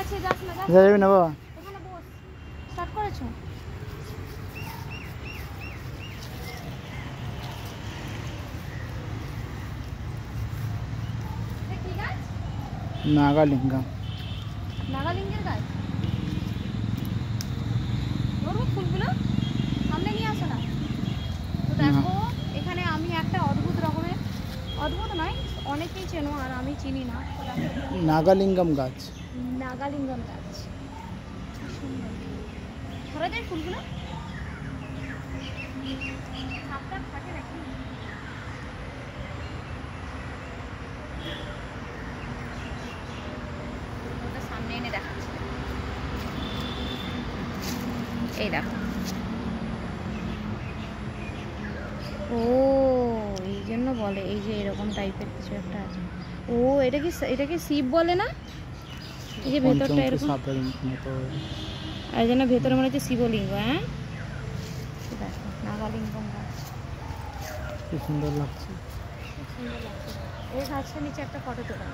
আছে, যাস না, যাবি না বাবা? এখানে বস। স্টার্ট করেছো? কি গাছ? নাগালিঙ্গম। নাগালিঙ্গের গাছ। ধরো ফুলগুলো সামনে নিয়ে আসো না। তো দেখো এখানে আমি একটা অদ্ভুত রকমের, অদ্ভুত নয়, অনেকেই চেনো আর আমি চিনি না। নাগালিঙ্গম গাছ। নাগালিঙ্গম গাছ সুন্দর। ধরে দেয় ফুলগুলো সাপটা থাকে নাকি? ওটা সামনে এনে দেখাচ্ছি। এই দেখো। ও এই জন্য বলে, এই যে এরকম টাইপের কিছু একটা আছে। ও এটা কি শিব বলে না? এই যে ভেতরটা এরকম সাপের মতো, আর যেন ভেতরে মনে হচ্ছে শিবলিঙ্গ। হ্যাঁ দেখো নাগালিঙ্গম গাছ কি সুন্দর লাগছে। খুব সুন্দর লাগছে। এই গাছটার নিচে একটা ফটো তোলা।